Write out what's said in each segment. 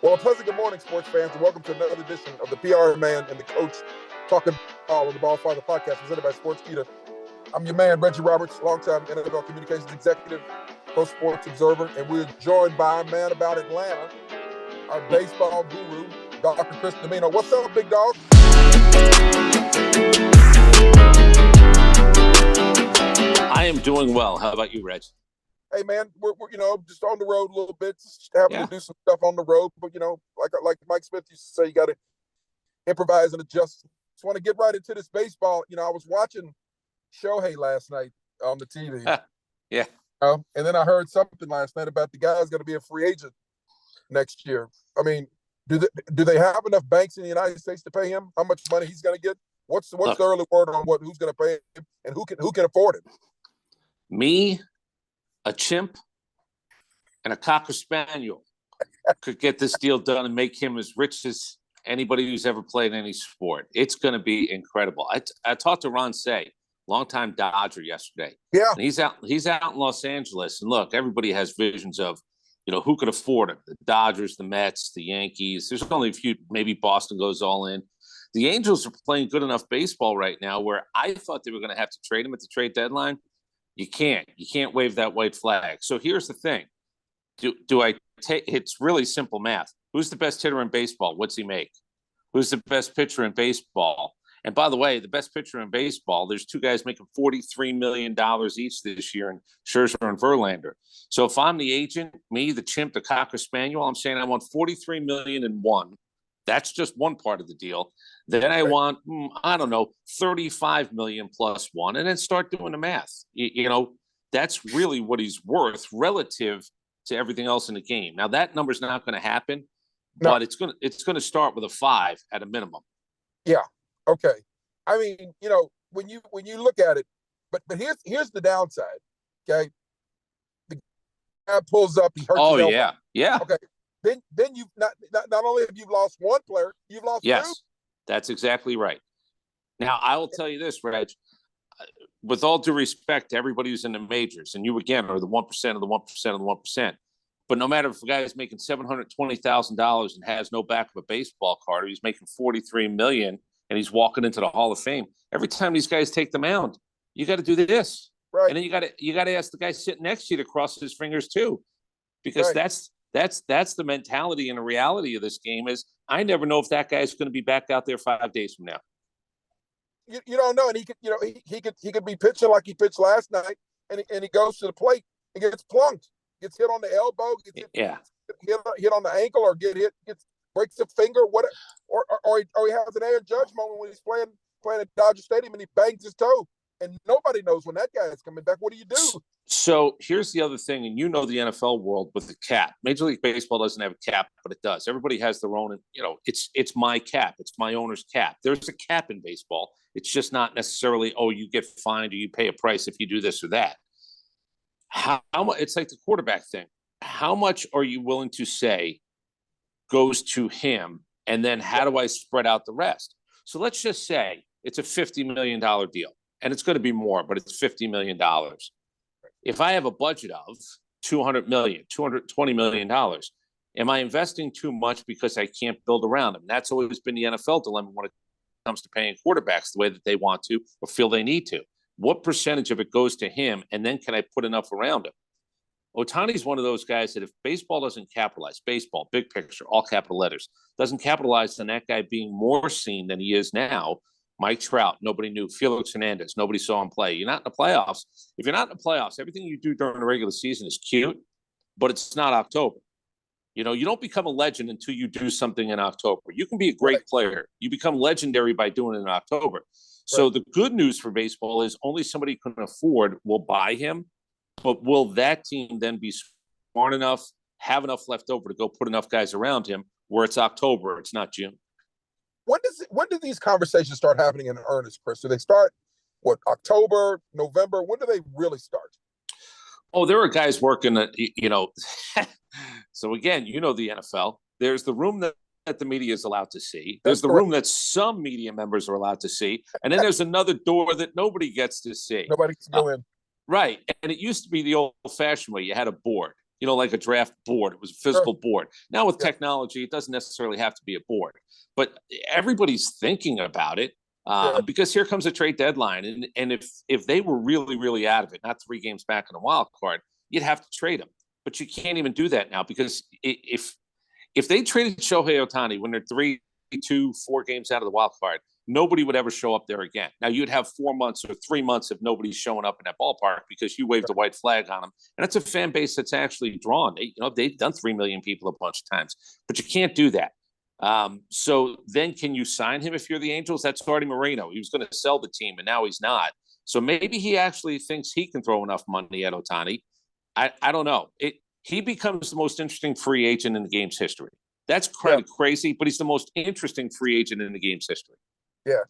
Well, a pleasant good morning, sports fans, and welcome to another edition of the PR Man and the Coach Talking Ball on the Ballfather podcast presented by Sportskeeda. I'm your man, Reggie Roberts, longtime NFL communications executive, pro sports observer, and we're joined by our man about Atlanta, our baseball guru, Dr. Chris Domino. What's up, big dog? I am doing well. How about you, Reg? Hey, man, we're just on the road a little bit, just having to do some stuff on the road. But, like Mike Smith used to say, you got to improvise and adjust. Just want to get right into this baseball. I was watching Shohei last night on the TV. Yeah. And then I heard something last night about the guy's going to be a free agent next year. I mean, do they have enough banks in the United States to pay him? How much money he's going to get? What's the early word on who's going to pay him and who can afford it? Me, a chimp, and a cocker spaniel could get this deal done and make him as rich as anybody who's ever played any sport. It's going to be incredible. I talked to Ron Say, longtime Dodger, yesterday. Yeah, and he's out in Los Angeles, and look, everybody has visions of who could afford it. The Dodgers, the Mets, the Yankees. There's only a few. Maybe Boston goes all in. The Angels are playing good enough baseball right now where I thought they were going to have to trade him at the trade deadline. You can't wave that white flag. So here's the thing. Do I take, it's really simple math. Who's the best hitter in baseball? What's he make? Who's the best pitcher in baseball? And by the way, the best pitcher in baseball, there's two guys making $43 million each this year in Scherzer and Verlander. So if I'm the agent, me, the chimp, the cocker spaniel, I'm saying I want $43 million in one. That's just one part of the deal. Then I want, $35 million plus one, and then start doing the math. That's really what he's worth relative to everything else in the game. Now that number's not going to happen, but it's going to start with a 5 at a minimum. Yeah. Okay. I mean, when you look at it, but here's the downside. Okay. The guy pulls up, he hurts. Oh yeah. Yeah. Okay. Then you've not only have you lost one player, you've lost two. Yes, that's exactly right. Now, I will tell you this, Reg, with all due respect to everybody who's in the majors, and you, again, are the 1% of the 1% of the 1%, but no matter if a guy is making $720,000 and has no back of a baseball card, or he's making $43 million and he's walking into the Hall of Fame, every time these guys take the mound, you got to do this. Right. And then you got to ask the guy sitting next to you to cross his fingers too, because that's the mentality and the reality of this game is I never know if that guy's going to be back out there 5 days from now. You don't know, and he could be pitching like he pitched last night, and he goes to the plate and gets plunked, gets hit on the elbow, gets hit on the ankle, or breaks a finger, whatever, or he has an Aaron Judge moment when he's playing at Dodger Stadium and he bangs his toe, and nobody knows when that guy is coming back. What do you do? So here's the other thing, and the NFL world with the cap. Major League Baseball doesn't have a cap, but it does. Everybody has their own, it's my cap. It's my owner's cap. There's a cap in baseball. It's just not necessarily, you get fined or you pay a price if you do this or that. How much? It's like the quarterback thing. How much are you willing to say goes to him, and then how do I spread out the rest? So let's just say it's a $50 million deal, and it's going to be more, but it's $50 million. If I have a budget of $200 million, $220 million, am I investing too much because I can't build around them? That's always been the NFL dilemma when it comes to paying quarterbacks the way that they want to or feel they need to. What percentage of it goes to him, and then can I put enough around him? Ohtani's one of those guys that if baseball doesn't capitalize, baseball, big picture, all capital letters, doesn't capitalize on that guy being more seen than he is now. Mike Trout, nobody knew. Felix Hernandez, nobody saw him play. You're not in the playoffs. If you're not in the playoffs, everything you do during the regular season is cute, but it's not October. You don't become a legend until you do something in October. You can be a great player. You become legendary by doing it in October. So the good news for baseball is only somebody who can afford will buy him, but will that team then be smart enough, have enough left over to go put enough guys around him where it's October, it's not June? When do these conversations start happening in earnest, Chris? Do they start, October, November? When do they really start? Oh, there are guys working at, so again, the NFL. There's the room that the media is allowed to see. There's the room that some media members are allowed to see. And then there's another door that nobody gets to see. Nobody can go in. Right. And it used to be the old-fashioned way. You had a board. like a draft board. It was a physical board. Now with technology, it doesn't necessarily have to be a board, but everybody's thinking about it because here comes a trade deadline. And if they were really, really out of it, not 3 games back in the wild card, you'd have to trade them. But you can't even do that now because if they traded Shohei Ohtani when they're 3, 2, 4 games out of the wild card, nobody would ever show up there again. Now you'd have 4 months or 3 months if nobody's showing up in that ballpark because you waved a white flag on them. And it's a fan base that's actually drawn. They've done 3 million people a bunch of times, but you can't do that. So then can you sign him if you're the Angels? That's Artie Moreno. He was going to sell the team and now he's not. So maybe he actually thinks he can throw enough money at Ohtani. I don't know. He becomes the most interesting free agent in the game's history. That's kind of crazy, but he's the most interesting free agent in the game's history. Yeah.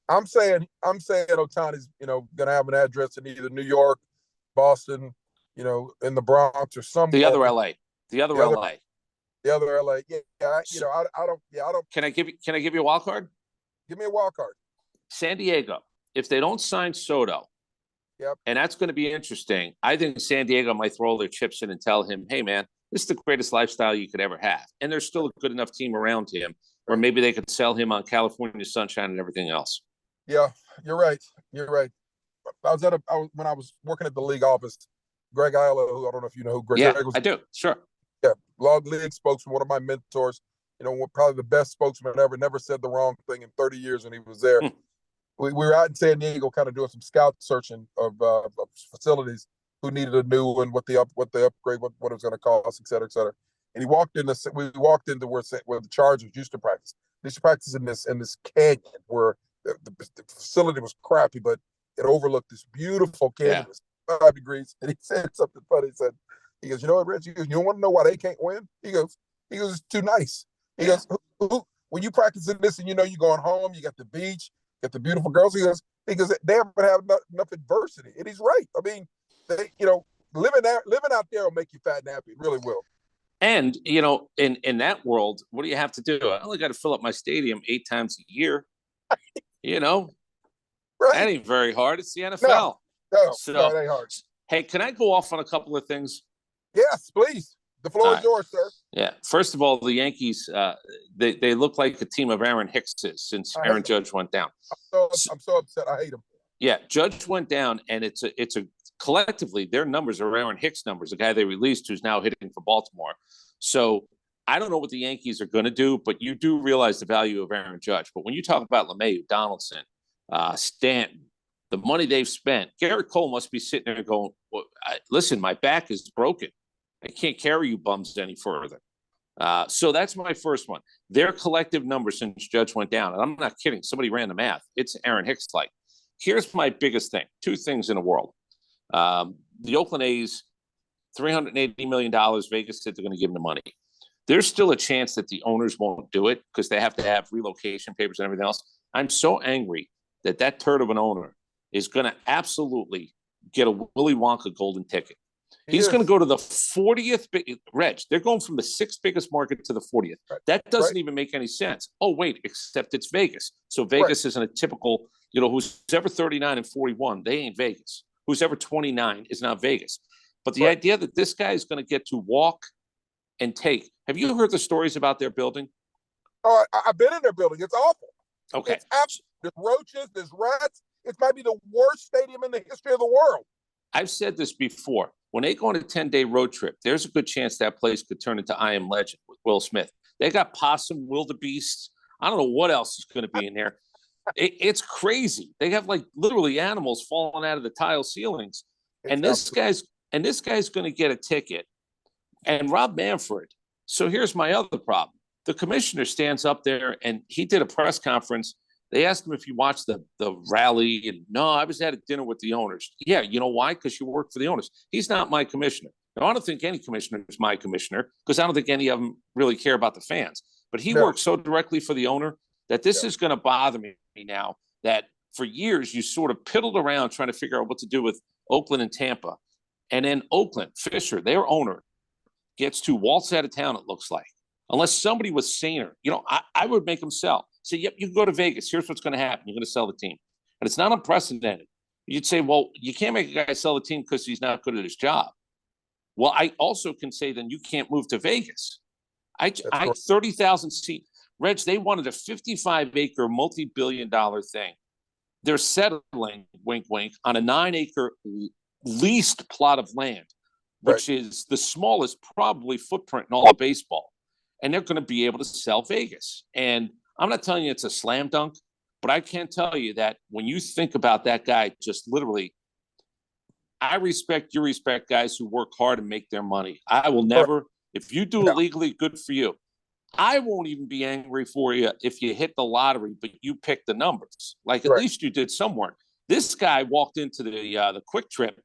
I'm saying Ohtani's, going to have an address in either New York, Boston, in the Bronx or somewhere. The other LA. The other LA. Yeah. I don't. Can I give you a wild card? Give me a wild card. San Diego. If they don't sign Soto, and that's going to be interesting. I think San Diego might throw their chips in and tell him, hey, man, this is the greatest lifestyle you could ever have. And there's still a good enough team around him, or maybe they could sell him on California sunshine and everything else. Yeah, you're right. When I was working at the league office, Greg Ayala, who I don't know if you know who Greg was. I do. Sure. Yeah, league spokesman, one of my mentors, probably the best spokesman ever, never said the wrong thing in 30 years when he was there. We were out in San Diego kind of doing some scout searching of facilities who needed a new one, what the upgrade, what it was going to cost, et cetera, et cetera. And we walked into where the Chargers used to practice. They used to practice in this canyon where the facility was crappy, but it overlooked this beautiful canyon. Yeah. 5 degrees. And he said something funny. He goes, you know what, Rich? He goes, you don't want to know why they can't win? He goes, it's too nice. He goes, when you practice in this and you're going home, you got the beach, you got the beautiful girls. He goes, they haven't had enough adversity. And he's right. I mean, living out there will make you fat and happy. It really will. And, in that world, what do you have to do? I only got to fill up my stadium 8 times a year. Right. That ain't very hard. It's the NFL. No, it ain't hard. Hey, can I go off on a couple of things? Yes, please. The floor is yours, sir. Yeah. First of all, the Yankees, they look like the team of Aaron Hickses since Aaron Judge went down. I'm so upset. I hate him. Yeah, Judge went down, and it's a collectively their numbers are Aaron Hicks numbers, the guy they released who's now hitting for Baltimore. So I don't know what the Yankees are going to do, but you do realize the value of Aaron Judge. But when you talk about LeMahieu, Donaldson, Stanton, the money they've spent, Garrett Cole must be sitting there going, well, listen, my back is broken. I can't carry you bums any further. So that's my first one. Their collective numbers since Judge went down, and I'm not kidding, somebody ran the math. It's Aaron Hicks-like. Here's my biggest thing. 2 things in the world. The Oakland A's, $380 million. Vegas said they're going to give them the money. There's still a chance that the owners won't do it because they have to have relocation papers and everything else. I'm so angry that turd of an owner is going to absolutely get a Willy Wonka golden ticket. He's going to go to the 40th. Reg, they're going from the 6th biggest market to the 40th. Right. That doesn't even make any sense. Oh, wait, except it's Vegas. So Vegas isn't a typical, who's ever 39 and 41, they ain't Vegas. Who's ever 29 is not Vegas. But the idea that this guy is going to get to walk and take. Have you heard the stories about their building? Oh, I've been in their building. It's awful. Okay. It's absolute. There's roaches, there's rats. It might be the worst stadium in the history of the world. I've said this before. When they go on a 10-day road trip, there's a good chance that place could turn into I Am Legend with Will Smith. They got possum, wildebeest. I don't know what else is going to be in there. It's crazy. They have literally animals falling out of the tile ceilings. And this guy's going to get a ticket. And Rob Manfred. So here's my other problem. The commissioner stands up there and he did a press conference. They asked him if he watched the rally. And no, I was at a dinner with the owners. Yeah, you know why? Because you work for the owners. He's not my commissioner. Now, I don't think any commissioner is my commissioner because I don't think any of them really care about the fans. But he works so directly for the owner that this is going to bother me now that for years you sort of piddled around trying to figure out what to do with Oakland and Tampa. And then Oakland, Fisher, their owner, gets to waltz out of town, it looks like. Unless somebody was saner. I would make them sell. Say, yep, you can go to Vegas. Here's what's going to happen. You're going to sell the team. And it's not unprecedented. You'd say, well, you can't make a guy sell the team because he's not good at his job. Well, I also can say then you can't move to Vegas. I 30,000 seat. Reg, they wanted a 55-acre, multi-billion-dollar thing. They're settling, wink, wink, on a 9-acre leased plot of land, which is the smallest probably footprint in all of baseball. And they're going to be able to sell Vegas. And I'm not telling you it's a slam dunk, but I can tell you that when you think about that guy, just literally, I respect guys who work hard and make their money. I will never, if you do it legally, good for you. I won't even be angry for you if you hit the lottery, but you pick the numbers. Like at least you did somewhere. This guy walked into the Quick Trip,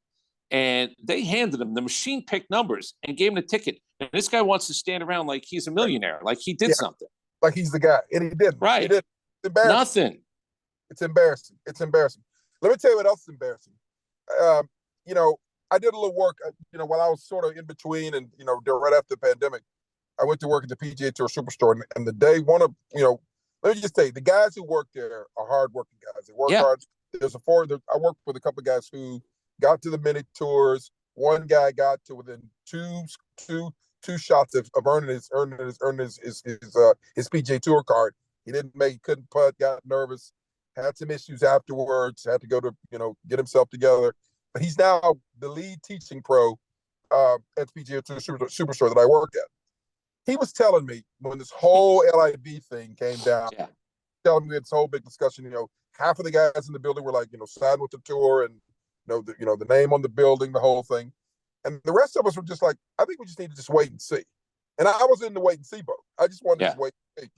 and they handed him the machine picked numbers and gave him the ticket. And this guy wants to stand around like he's a millionaire, like he did something, like he's the guy, and he didn't. Right? He didn't. It's embarrassing. Nothing. It's embarrassing. It's embarrassing. Let me tell you what else is embarrassing. You know, I did a little work. You know, while I was sort of in between, and right after the pandemic, I went to work at the PGA Tour Superstore, and the day let me just tell you, the guys who work there are hardworking guys. They work hard. I worked with a couple of guys who got to the mini tours. One guy got to within two shots of earning his PGA Tour card. He couldn't putt, got nervous, had some issues afterwards, had to go to get himself together. But he's now the lead teaching pro at the PGA Tour Superstore that I work at. He was telling me when this whole LIV thing came down, telling me we had this whole big discussion. Half of the guys in the building were like, siding with the tour, and the name on the building, the whole thing, and the rest of us were just like, I think we just need to just wait and see. And I was in the wait and see boat. I just wanted to just wait and see.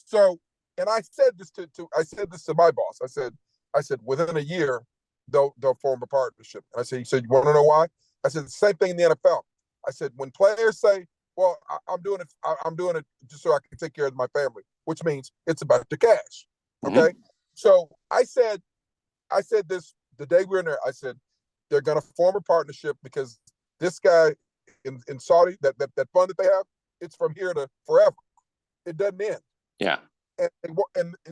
So, and I said this to my boss. I said within a year they'll form a partnership. And I said, he said, you want to know why? I said the same thing in the NFL. I said when players say, well, I'm doing it just so I can take care of my family, which means it's about the cash. Okay. Mm-hmm. So I said this the day we were in there. I said they're going to form a partnership because this guy in Saudi, that fund that they have, it's from here to forever. It doesn't end. Yeah. And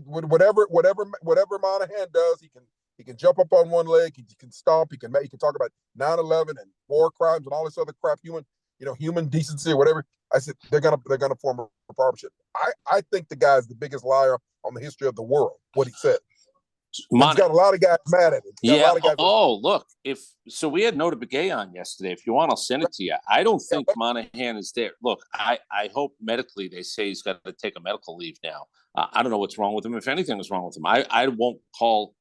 whatever Monahan does, he can jump up on one leg, he can stomp, he can talk about 9/11 and war crimes and all this other crap, human decency or whatever. I said they're gonna form a partnership. I think the guy's the biggest liar on the history of the world. What he said. He's got a lot of guys mad at him. Look, we had Nota Begay on yesterday. If you want, I'll send it to you. I don't think Monahan is there. Look, I hope medically they say he's got to take a medical leave now. I don't know what's wrong with him. If anything was wrong with him, I won't call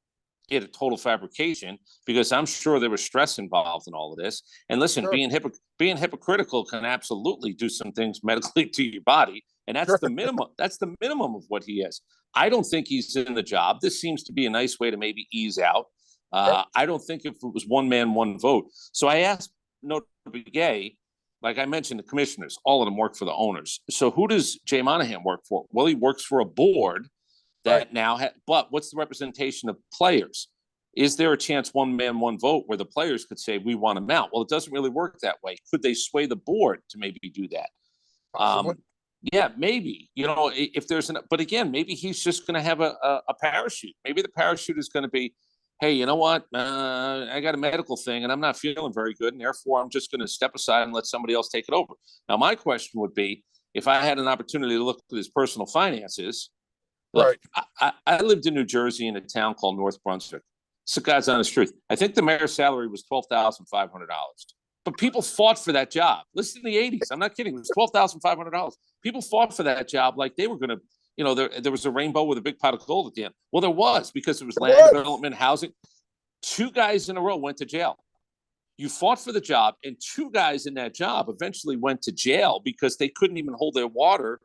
it a total fabrication because I'm sure there was stress involved in all of this. And listen, being hypocritical can absolutely do some things medically to your body. And that's the minimum. That's the minimum of what he is. I don't think he's in the job. This seems to be a nice way to maybe ease out. I don't think if it was one man, one vote. So I asked Nota Begay, like I mentioned, the commissioners, all of them work for the owners. So who does Jay Monahan work for? Well, he works for a board that but what's the representation of players? Is there a chance one man, one vote where the players could say, we want him out? Well, it doesn't really work that way. Could they sway the board to maybe do that? Yeah, maybe, if there's but again, maybe he's just going to have a parachute. Maybe the parachute is going to be, hey, you know what? I got a medical thing and I'm not feeling very good. And therefore I'm just going to step aside and let somebody else take it over. Now, my question would be, if I had an opportunity to look at his personal finances, look, I lived in New Jersey in a town called North Brunswick. It's the God's honest truth. I think the mayor's salary was $12,500. But people fought for that job. Listen to the 80s. I'm not kidding. It was $12,500. People fought for that job like they were going to, there was a rainbow with a big pot of gold at the end. Well, there was, because it was land development, housing. 2 guys in a row went to jail. You fought for the job, and 2 guys in that job eventually went to jail because they couldn't even hold their water.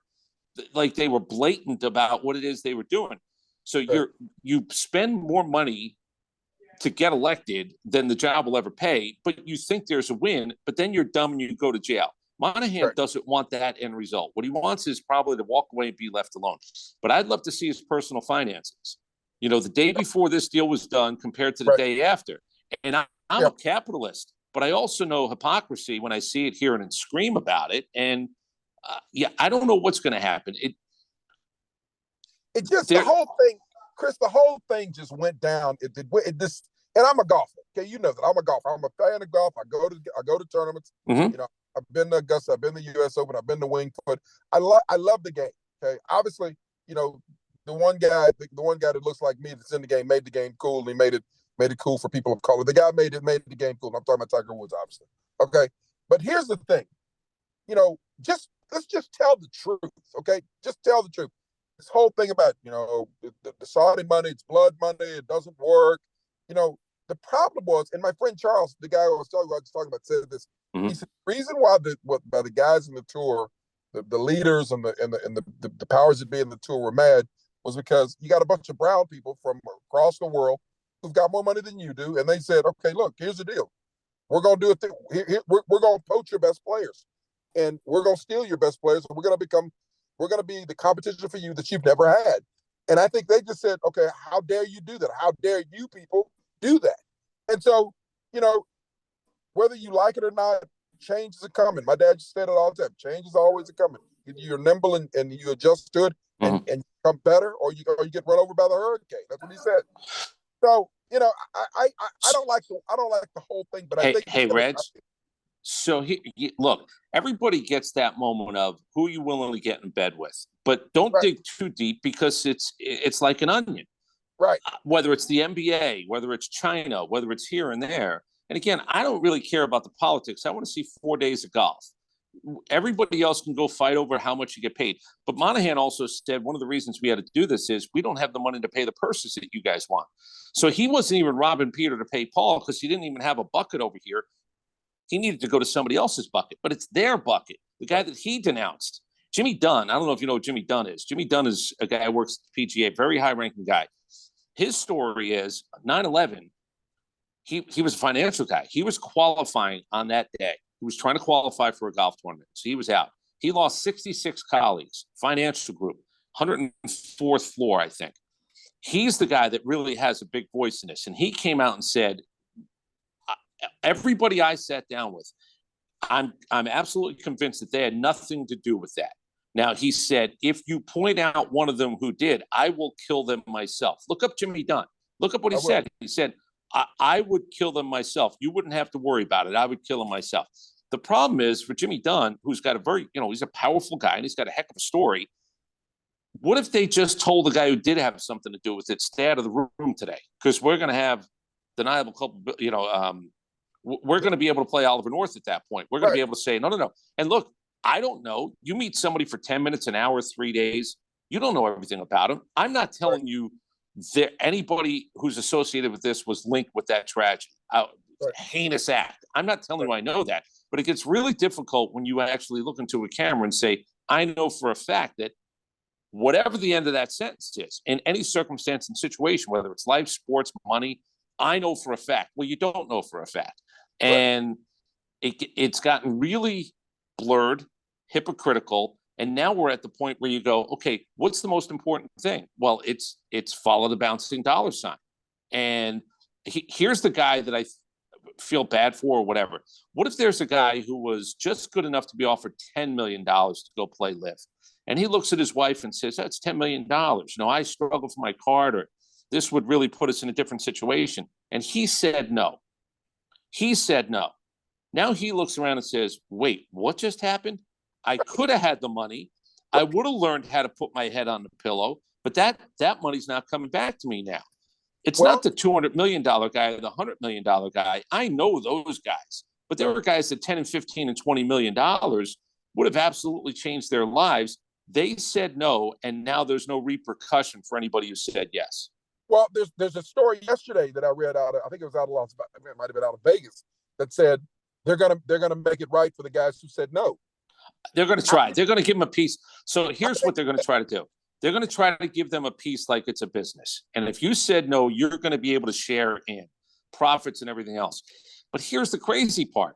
Like they were blatant about what it is they were doing. So you spend more money to get elected than the job will ever pay, but you think there's a win, but then you're dumb and you go to jail. Monahan doesn't want that end result. What he wants is probably to walk away and be left alone. But I'd love to see his personal finances. The day before this deal was done compared to the day after. And I'm a capitalist, but I also know hypocrisy when I see it here and scream about it. And I don't know what's going to happen. The whole thing, Chris, the whole thing just went down. and I'm a golfer. Okay, you know that I'm a golfer. I'm a fan of golf. I go to tournaments. Mm-hmm. You know, I've been to Augusta. I've been to U.S. Open. I've been to Winged Foot. I love the game. Okay, obviously, you know, the one guy that looks like me that's in the game made the game cool, and he made it cool for people of color. The guy made the game cool. I'm talking about Tiger Woods, obviously. Okay, but here's the thing. You know, let's just tell the truth. Okay, just tell the truth. This whole thing about, you know, the Saudi money, it's blood money, it doesn't work. You know, the problem was, and my friend Charles, the guy I was talking about, said this. Mm-hmm. He said the reason why the guys in the tour, the leaders and the powers that be in the tour were mad was because you got a bunch of brown people from across the world who've got more money than you do, and they said, okay, look, here's the deal. We're going to do it. We're going to poach your best players, and we're going to steal your best players, and we're going to be the competition for you that you've never had. And I think they just said, okay, how dare you do that? How dare you people do that? And so, you know, whether you like it or not, change is coming. My dad just said it all the time. Change is always coming. You're nimble and you adjust to it and come better, or you get run over by the hurricane. That's what he said. So, you know, I don't like the whole thing, but I think Reg. So look, everybody gets that moment of who you willingly get in bed with, but don't dig too deep because it's like an onion. Right. Whether it's the NBA, whether it's China, whether it's here and there. And again, I don't really care about the politics. I want to see 4 days of golf. Everybody else can go fight over how much you get paid. But Monahan also said one of the reasons we had to do this is we don't have the money to pay the purses that you guys want. So he wasn't even robbing Peter to pay Paul because he didn't even have a bucket over here. He needed to go to somebody else's bucket, but it's their bucket. The guy that he denounced, Jimmy Dunn. I don't know if you know what Jimmy Dunn is. Jimmy Dunn is a guy who works at the PGA, very high-ranking guy. His story is 9/11. He was a financial guy. He was qualifying on that day. He was trying to qualify for a golf tournament, so he was out. He lost 66 colleagues, financial group, 104th floor, I think. He's the guy that really has a big voice in this, and he came out and said, everybody I sat down with, I'm absolutely convinced that they had nothing to do with that. Now, he said, if you point out one of them who did, I will kill them myself. Look up Jimmy Dunn. Look up what he said. He said, I would kill them myself. You wouldn't have to worry about it. I would kill them myself. The problem is for Jimmy Dunn, who's got a very, you know, he's a powerful guy and he's got a heck of a story. What if they just told the guy who did have something to do with it, stay out of the room today? Because we're going to have deniable culpability, you know, we're going to be able to play Oliver North at that point. We're going to be able to say, no. And look, I don't know. You meet somebody for 10 minutes, an hour, 3 days. You don't know everything about him. I'm not telling you that anybody who's associated with this was linked with that tragedy. Heinous act. I'm not telling you I know that. But it gets really difficult when you actually look into a camera and say, I know for a fact that whatever the end of that sentence is, in any circumstance and situation, whether it's life, sports, money, I know for a fact. Well, you don't know for a fact. And it's gotten really blurred, hypocritical, and now we're at the point where you go, okay, what's the most important thing? Well, it's follow the bouncing dollar sign. And here's the guy that I feel bad for or whatever. What if there's a guy who was just good enough to be offered $10 million to go play LIV? And he looks at his wife and says, that's $10 million. You know, I struggle for my card, or this would really put us in a different situation. And he said no. He said no. Now he looks around and says, wait, what just happened? I could have had the money. I would have learned how to put my head on the pillow, but that money's not coming back to me now. It's not the $200 million guy or the $100 million guy. I know those guys, but there are guys that 10 and 15 and $20 million would have absolutely changed their lives. They said no, and now there's no repercussion for anybody who said yes. Well, there's a story yesterday that I read out of, I think it was out of it might have been out of Vegas, that said they're gonna make it right for the guys who said no. They're going to try. They're going to give them a piece. So here's what they're going to try to do. They're going to try to give them a piece like it's a business. And if you said no, you're going to be able to share in profits and everything else. But here's the crazy part.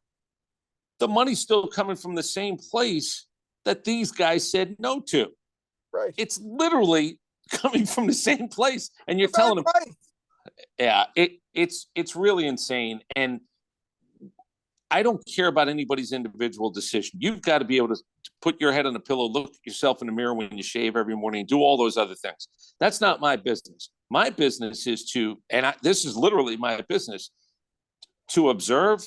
The money's still coming from the same place that these guys said no to. Right. It's literally coming from the same place. And you're telling them, yeah, it's really insane. And I don't care about anybody's individual decision. You've got to be able to put your head on a pillow, look yourself in the mirror when you shave every morning, do all those other things. That's not my business. My business is this is literally my business, to observe,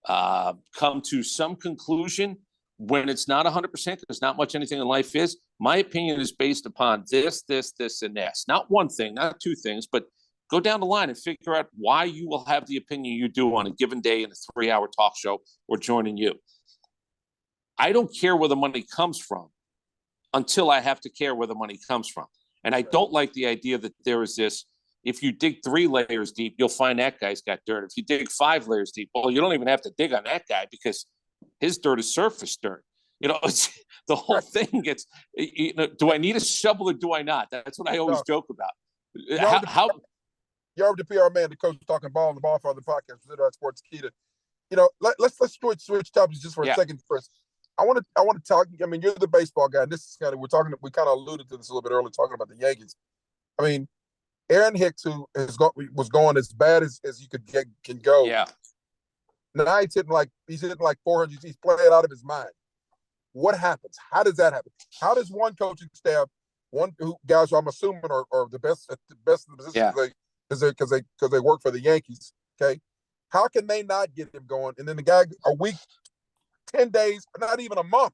come to some conclusion when it's not 100%, because not much anything in life is. My opinion is based upon this, and this. Not one thing, not two things, but go down the line and figure out why you will have the opinion you do on a given day in a 3-hour talk show or joining you. I don't care where the money comes from until I have to care where the money comes from. And I don't like the idea that there is this, if you dig 3 layers deep, you'll find that guy's got dirt. If you dig 5 layers deep, well, you don't even have to dig on that guy because his dirt is surface dirt. It's, the whole thing gets, do I need a shovel or do I not? That's what I always joke about. You're the PR man, the coach talking ball on the Ballfather podcast, Sports Kita. Let's switch topics just for a second first. I want to talk. I mean, you're the baseball guy, and this is we kind of alluded to this a little bit earlier, talking about the Yankees. I mean, Aaron Hicks, who was going as bad as you can go. Yeah. Now he's hitting like 400. He's playing out of his mind. What happens? How does that happen? How does one coaching staff, guys who I'm assuming are the best in the position because they work for the Yankees, okay? How can they not get him going? And then the guy a week, 10 days, not even a month.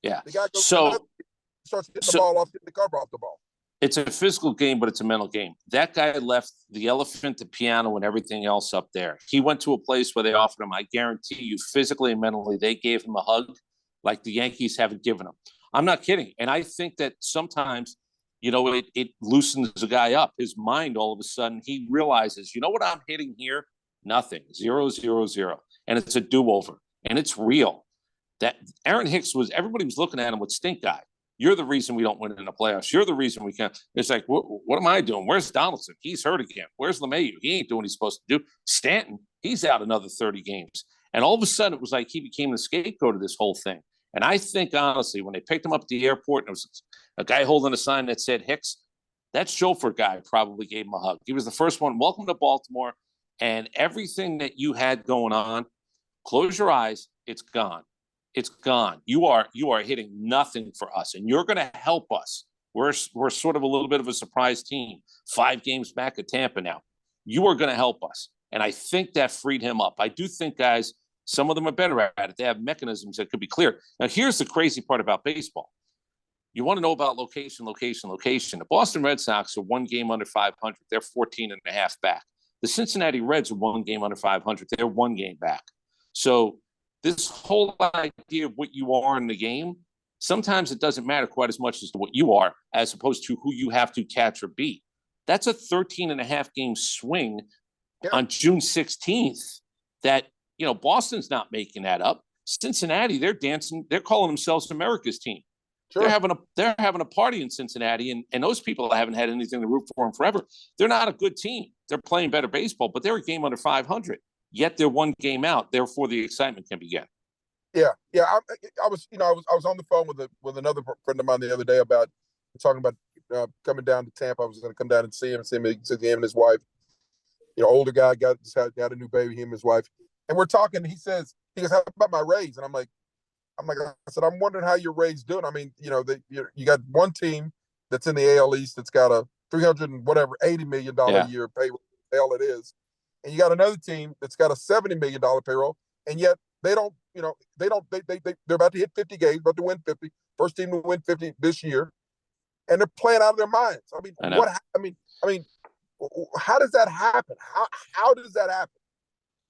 Yeah. The guy goes starts hitting the ball off, hitting the cover off the ball. It's a physical game, but it's a mental game. That guy left the elephant, the piano, and everything else up there. He went to a place where they offered him, I guarantee you, physically and mentally, they gave him a hug like the Yankees haven't given him. I'm not kidding. And I think that sometimes, it loosens the guy up. His mind, all of a sudden, he realizes, you know what I'm hitting here? Nothing. 0, 0, 0. And it's a do-over. And it's real. That Aaron Hicks everybody was looking at him with stink eye. You're the reason we don't win in the playoffs. You're the reason we can't. It's like, what am I doing? Where's Donaldson? He's hurt again. Where's LeMahieu? He ain't doing what he's supposed to do. Stanton, he's out another 30 games. And all of a sudden, it was like he became the scapegoat of this whole thing. And I think, honestly, when they picked him up at the airport, and there was a guy holding a sign that said Hicks, that chauffeur guy probably gave him a hug. He was the first one. Welcome to Baltimore. And everything that you had going on, close your eyes. It's gone. It's gone. You are hitting nothing for us, and you're going to help us. We're sort of a little bit of a surprise team. 5 games back at Tampa now. You are going to help us, and I think that freed him up. I do think, guys, some of them are better at it. They have mechanisms that could be clear. Now, here's the crazy part about baseball. You want to know about location. The Boston Red Sox are 1 game under 500. They're 14 and a half back. The Cincinnati Reds are 1 game under 500. They're 1 game back. So this whole idea of what you are in the game, sometimes it doesn't matter quite as much as to what you are, as opposed to who you have to catch or beat. That's a 13 and a half game swing on June 16th that, Boston's not making that up. Cincinnati, they're dancing. They're calling themselves America's team. Sure. They're having a party in Cincinnati, and those people haven't had anything to root for them forever. They're not a good team. They're playing better baseball, but they're a game under 500. Yet they're 1 game out. Therefore, the excitement can begin. Yeah. I was on the phone with another friend of mine the other day about talking about coming down to Tampa. I was going to come down and see him and his wife. Older guy just had a new baby. Him and his wife, and we're talking. He goes, "How about my Rays?" And I said, I'm wondering how your Rays doing. I mean, you got one team that's in the AL East that's got a $80 million a year payroll. Hell, it is. And you got another team that's got a $70 million payroll, and yet they're about to hit 50 games, about to win 50. First team to win 50 this year, and they're playing out of their minds. I mean, how does that happen? How does that happen?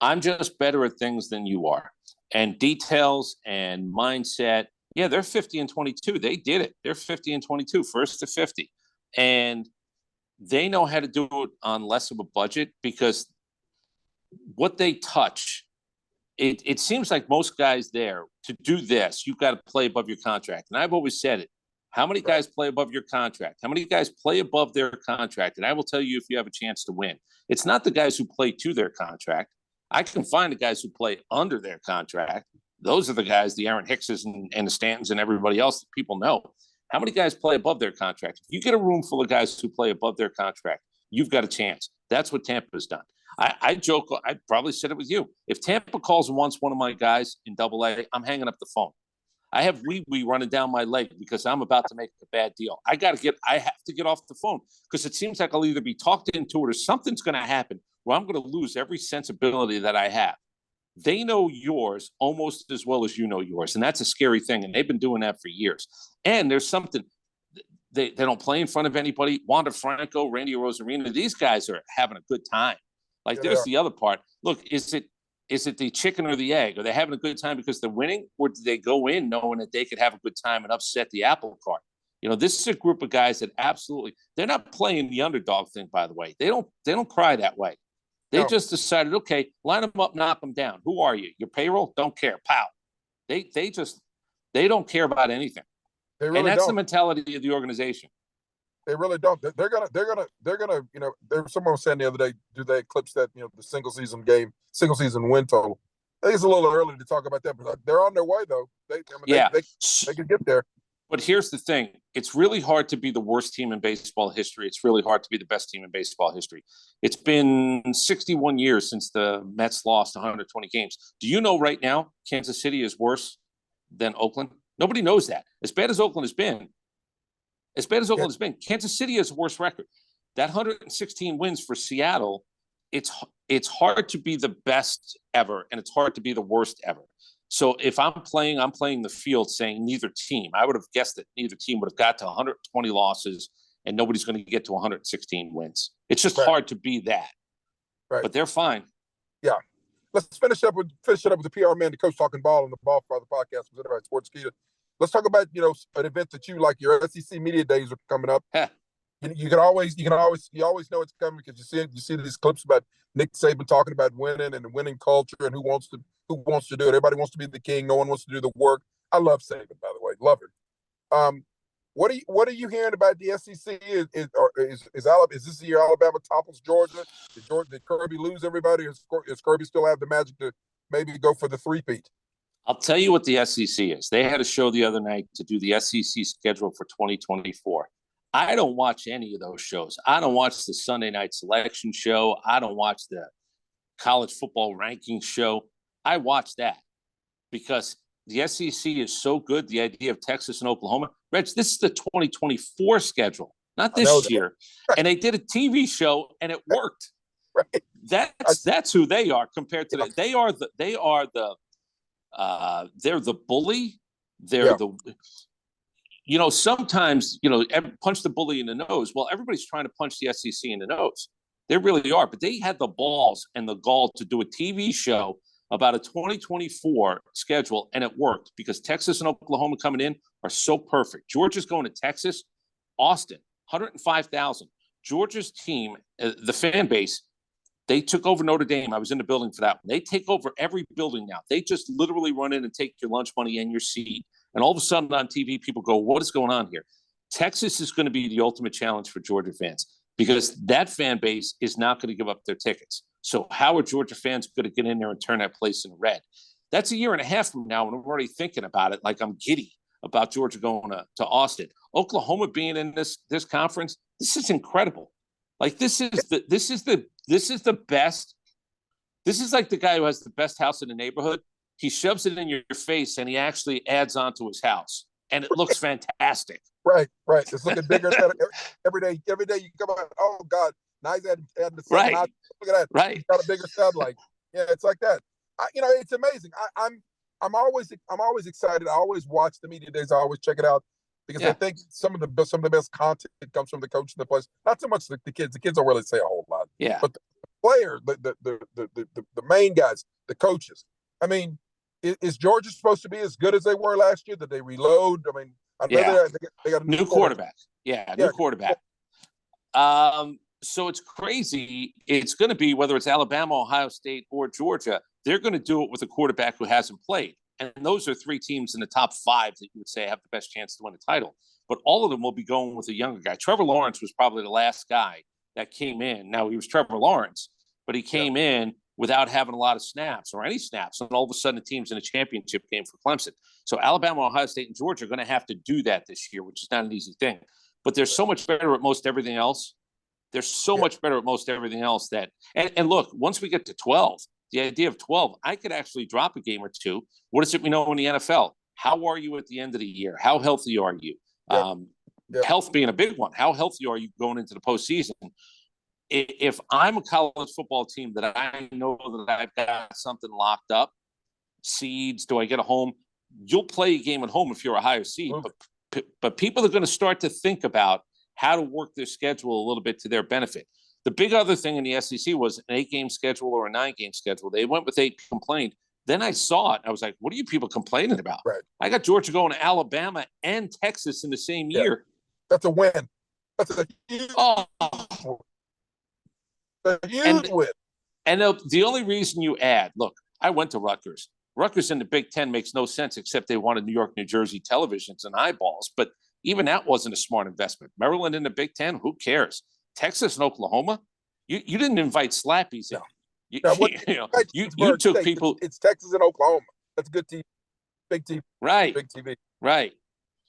I'm just better at things than you are, and details and mindset. Yeah, they're 50 and 22. They did it. They're 50 and 22, first to 50, and they know how to do it on less of a budget because what they touch, it seems like most guys there, to do this, you've got to play above your contract. And I've always said it. How many guys play above your contract? How many guys play above their contract? And I will tell you if you have a chance to win. It's not the guys who play to their contract. I can find the guys who play under their contract. Those are the guys, the Aaron Hickses and the Stantons and everybody else that people know. How many guys play above their contract? If you get a room full of guys who play above their contract, you've got a chance. That's what Tampa's done. I joke, I probably said it with you. If Tampa calls and wants one of my guys in Double-A, I'm hanging up the phone. I have wee running down my leg because I'm about to make a bad deal. I have to get off the phone because it seems like I'll either be talked into it or something's going to happen where I'm going to lose every sensibility that I have. They know yours almost as well as you know yours. And that's a scary thing. And they've been doing that for years. And there's something they don't play in front of anybody. Wander Franco, Randy Rosarina, these guys are having a good time. Like there's the other part. Look, is it the chicken or the egg? Are they having a good time because they're winning, or do they go in knowing that they could have a good time and upset the apple cart? This is a group of guys that they're not playing the underdog thing, by the way. They don't cry that way. They just decided, okay, line them up, knock them down. Who are you? Your payroll? Don't care. Pow. They don't care about anything. They really and that's don't. The mentality of the organization. They really don't. They're gonna. There was someone was saying the other day, do they eclipse that? The single season win total? I think it's a little early to talk about that, but they're on their way though. They can get there. But here's the thing. It's really hard to be the worst team in baseball history. It's really hard to be the best team in baseball history. It's been 61 years since the Mets lost 120 games. Do you know right now Kansas City is worse than Oakland? Nobody knows that. As bad as Oakland has been, Kansas City has a worse record. That 116 wins for Seattle, it's hard to be the best ever, and it's hard to be the worst ever. So if I'm playing the field saying neither team. I would have guessed that neither team would have got to 120 losses and nobody's going to get to 116 wins. It's just hard to be that. Right. But they're fine. Yeah. Let's finish it up with the PR man, the coach talking ball on the Ballfather podcast presented by Sportskeeda. Let's talk about, an event that you like. Your SEC media days are coming up. You always know it's coming because you see these clips about Nick Saban talking about winning and the winning culture and who wants to do it. Everybody wants to be the king. No one wants to do the work. I love Saban, by the way. Love her. What are you hearing about the SEC? Is this the year Alabama topples Georgia? Did Kirby lose everybody? Does Kirby still have the magic to maybe go for the three-peat? I'll tell you what the SEC is. They had a show the other night to do the SEC schedule for 2024. I don't watch any of those shows. I don't watch the Sunday night selection show. I don't watch the college football ranking show. I watch that because the SEC is so good. The idea of Texas and Oklahoma. Reg, this is the 2024 schedule, not this year. And they did a TV show and it worked. Right. That's who they are compared to that. They're the bully. Sometimes, punch the bully in the nose. Well, everybody's trying to punch the SEC in the nose. They really are. But they had the balls and the gall to do a TV show about a 2024 schedule, and it worked because Texas and Oklahoma coming in are so perfect. Georgia's going to Texas, Austin, 105,000. Georgia's team, the fan base, they took over Notre Dame. I was in the building for that one. They take over every building now. They just literally run in and take your lunch money and your seat. And all of a sudden on TV, people go, what is going on here? Texas is going to be the ultimate challenge for Georgia fans because that fan base is not going to give up their tickets. So how are Georgia fans going to get in there and turn that place in red? That's a year and a half from now, and I'm already thinking about it like I'm giddy about Georgia going to Austin. Oklahoma being in this conference, this is incredible. Like this is the best. This is like the guy who has the best house in the neighborhood. He shoves it in your face and he actually adds on to his house. And it looks fantastic. Right. It's looking bigger every day. Every day you come out, oh God, now he's adding the sun. Right. Look at that. Right. He's got a bigger satellite. Yeah, it's like that. It's amazing. I'm always excited. I always watch the media days. I always check it out because I think some of the best content comes from the coach in the place. Not so much the kids. The kids don't really say a whole lot. Yeah. But the players, the main guys, the coaches. I mean, is Georgia supposed to be as good as they were last year? Did they reload? I mean, I know they got a new quarterback. New quarterback. So it's crazy. It's going to be whether it's Alabama, Ohio State, or Georgia. They're going to do it with a quarterback who hasn't played. And those are three teams in the top five that you would say have the best chance to win the title. But all of them will be going with a younger guy. Trevor Lawrence was probably the last guy that came in. Now, he was Trevor Lawrence, but he came in without having a lot of snaps or any snaps. And all of a sudden, the team's in a championship game for Clemson. So Alabama, Ohio State, and Georgia are going to have to do that this year, which is not an easy thing. But they're so much better at most everything else. They're so much better at most everything else that and look, once we get to 12, the idea of 12, I could actually drop a game or two. What is it we know in the NFL? how are you at the end of the year? How healthy are you? Yep. Health being a big one. How healthy are you going into the postseason? If I'm a college football team that I know that I've got something locked up, seeds, do I get a home? You'll play a game at home if you're a higher seed, but people are going to start to think about how to work their schedule a little bit to their benefit. The big other thing in the SEC was an 8-game schedule or a 9-game schedule. They went with 8, complained. Then I saw it. I was like, what are you people complaining about? Right. I got Georgia going to Alabama and Texas in the same year. That's a win. That's a huge win. And the only reason you add, look, I went to Rutgers. Rutgers in the Big Ten makes no sense except they wanted New York, New Jersey televisions and eyeballs. But even that wasn't a smart investment. Maryland in the Big Ten, who cares? Texas and Oklahoma, you didn't invite slappies in. You took people. It's Texas and Oklahoma. That's good TV. Big TV. Right. Big TV. Right.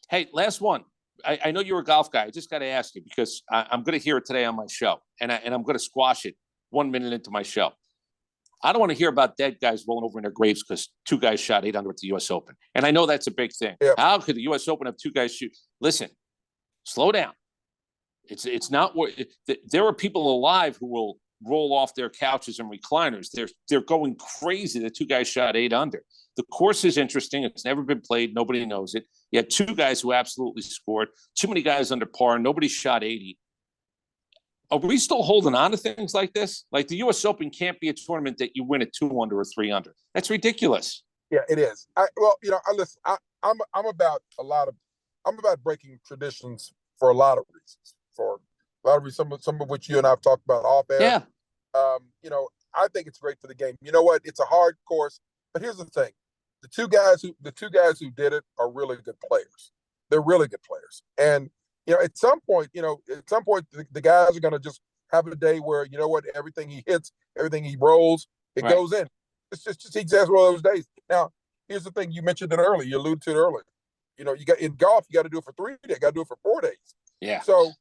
Hey, last one. I know you're a golf guy. I just got to ask you because I'm going to hear it today on my show, and I'm going to squash it 1 minute into my show. I don't want to hear about dead guys rolling over in their graves because 2 guys shot 8 under at the U.S. Open. And I know that's a big thing. Yep. How could the U.S. Open have 2 guys shoot? Listen, slow down. It's not what there are people alive who will roll off their couches and recliners. They're going crazy. The 2 guys shot 8 under. The course is interesting. It's never been played. Nobody knows it. You had 2 guys who absolutely scored. Too many guys under par. Nobody shot 80. Are we still holding on to things like this? Like the U.S. Open can't be a tournament that you win at 2 under or 3 under. That's ridiculous. Yeah, it is. Listen, I'm about breaking traditions for a lot of reasons. For a lot of reasons, some of which you and I have talked about off air. Yeah. I think it's great for the game. You know what? It's a hard course, but here's the thing: the two guys who did it are really good players. They're really good players, and at some point, the guys are going to just have a day where, you know what, everything he hits, everything he rolls, it goes in. It's just one of those days. Now, here's the thing: you mentioned it earlier. You alluded to it earlier. You got in golf, you got to do it for 3 days. Got to do it for 4 days. Yeah. So,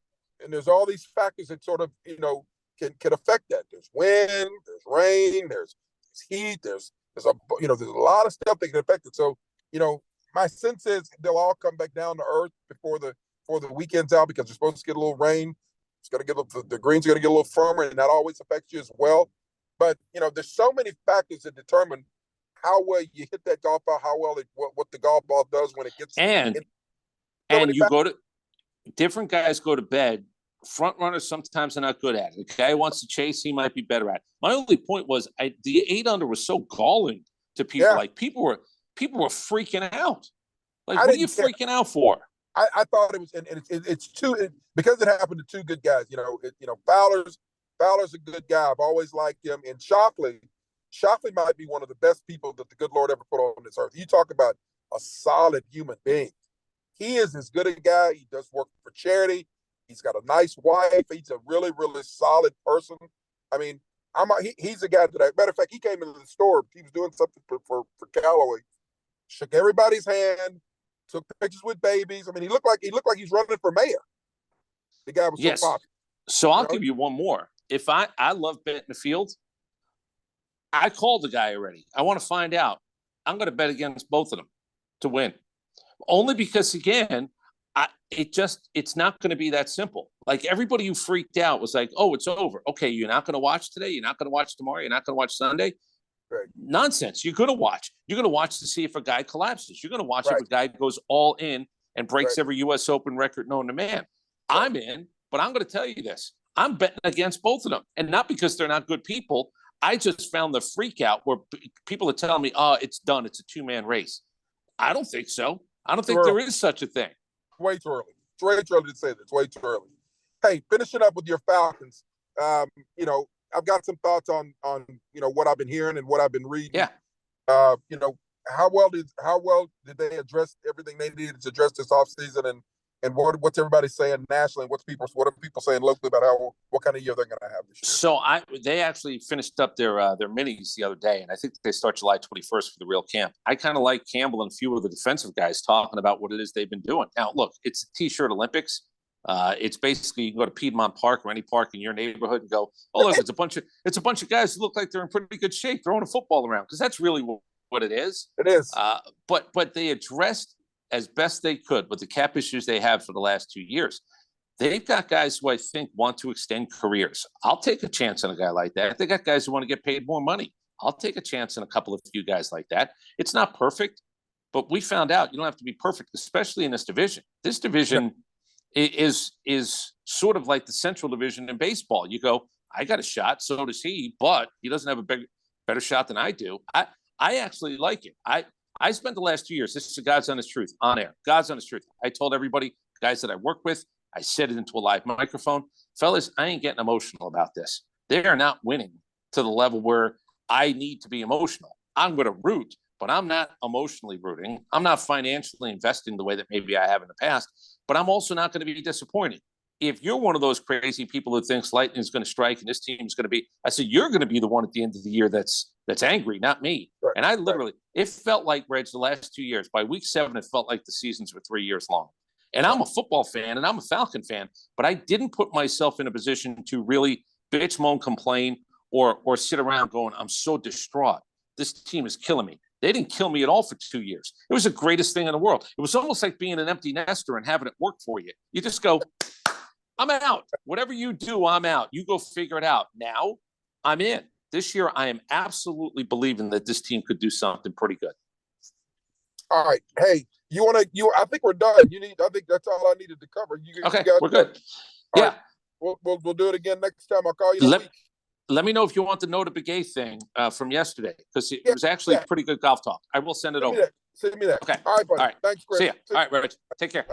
and there's all these factors that sort of can affect that. There's wind, there's rain, there's heat, there's a lot of stuff that can affect it. So, my sense is they'll all come back down to earth before the weekend's out because they're supposed to get a little rain. It's going to get the greens are going to get a little firmer, and that always affects you as well. But there's so many factors that determine how well you hit that golf ball, how well what the golf ball does when it gets and different guys go to bed. Front runners sometimes are not good at it. The guy who wants to chase, he might be better at it. My only point was the 8 under was so galling to people. Yeah. Like people were freaking out. Like, what are you freaking out for? I thought it was, and it's because it happened to 2 good guys. Fowler's a good guy. I've always liked him. And Shoffley might be one of the best people that the good Lord ever put on this earth. You talk about a solid human being. He is as good a guy. He does work for charity. He's got a nice wife. He's a really, really solid person. I mean, he's a guy that, matter of fact, he came into the store. He was doing something for Callaway. Shook everybody's hand. Took pictures with babies. I mean, he looked like he's running for mayor. The guy was so popular. So I'll give you one more. If I love betting the field, I called the guy already. I want to find out. I'm going to bet against both of them to win. Only because, again, it's not going to be that simple. Like, everybody who freaked out was like, oh, it's over. Okay, you're not going to watch today. You're not going to watch tomorrow. You're not going to watch Sunday. Right. Nonsense. You're going to watch. You're going to watch to see if a guy collapses. You're going to watch if a guy goes all in and breaks every U.S. Open record known to man. I'm in, but I'm going to tell you this. I'm betting against both of them. And not because they're not good people. I just found the freak out where people are telling me, oh, it's done. It's a 2-man race. I don't think so. I don't think there is such a thing. Way too early. It's way too early to say that. It's way too early. Hey, finishing up with your Falcons, I've got some thoughts on what I've been hearing and what I've been reading. Yeah. How well did they address everything they needed to address this offseason, and what's everybody saying nationally? What are people saying locally about what kind of year they're going to have this year? So they actually finished up their minis the other day, and I think they start July 21st for the real camp. I kind of like Campbell and a few of the defensive guys talking about what it is they've been doing. Now, look, it's a T-shirt Olympics. It's basically you can go to Piedmont Park or any park in your neighborhood and go, oh, look, it's a bunch of guys who look like they're in pretty good shape throwing a football around, because that's really what what it is. It is. But they addressed as best they could with the cap issues they have for the last 2 years. They've got guys who I think want to extend careers. I'll take a chance on a guy like that. They got guys who want to get paid more money. I'll take a chance on a few guys like that. It's not perfect, but we found out you don't have to be perfect, especially in this division. This division is sort of like the Central Division in baseball. You go, I got a shot, so does he, but he doesn't have a better shot than I do. I actually like it. I spent the last 2 years, this is God's honest truth, on air. God's honest truth. I told everybody, guys that I work with, I said it into a live microphone, fellas, I ain't getting emotional about this. They are not winning to the level where I need to be emotional. I'm going to root, but I'm not emotionally rooting. I'm not financially investing the way that maybe I have in the past, but I'm also not going to be disappointed. If you're one of those crazy people who thinks lightning is going to strike and this team is going to be, I said, you're going to be the one at the end of the year that's angry, not me. Right. And I literally, it felt like, Reg, the last 2 years, by week 7, it felt like the seasons were 3 years long. And I'm a football fan and I'm a Falcon fan, but I didn't put myself in a position to really bitch, moan, complain, or sit around going, I'm so distraught. This team is killing me. They didn't kill me at all for 2 years. It was the greatest thing in the world. It was almost like being an empty nester and having it work for you. You just go, I'm out. Whatever you do, I'm out. You go figure it out. Now I'm in. This year, I am absolutely believing that this team could do something pretty good. All right. Hey, I think we're done. I think that's all I needed to cover. Okay, we're good. Yeah. Right. We'll do it again next time. I'll call you Let me know if you want the Nota Begay thing from yesterday, because it was actually a pretty good golf talk. I will send it over. Send me that. Okay. All right, buddy. All right. Thanks, Chris. See ya. All right, Rich. Take care.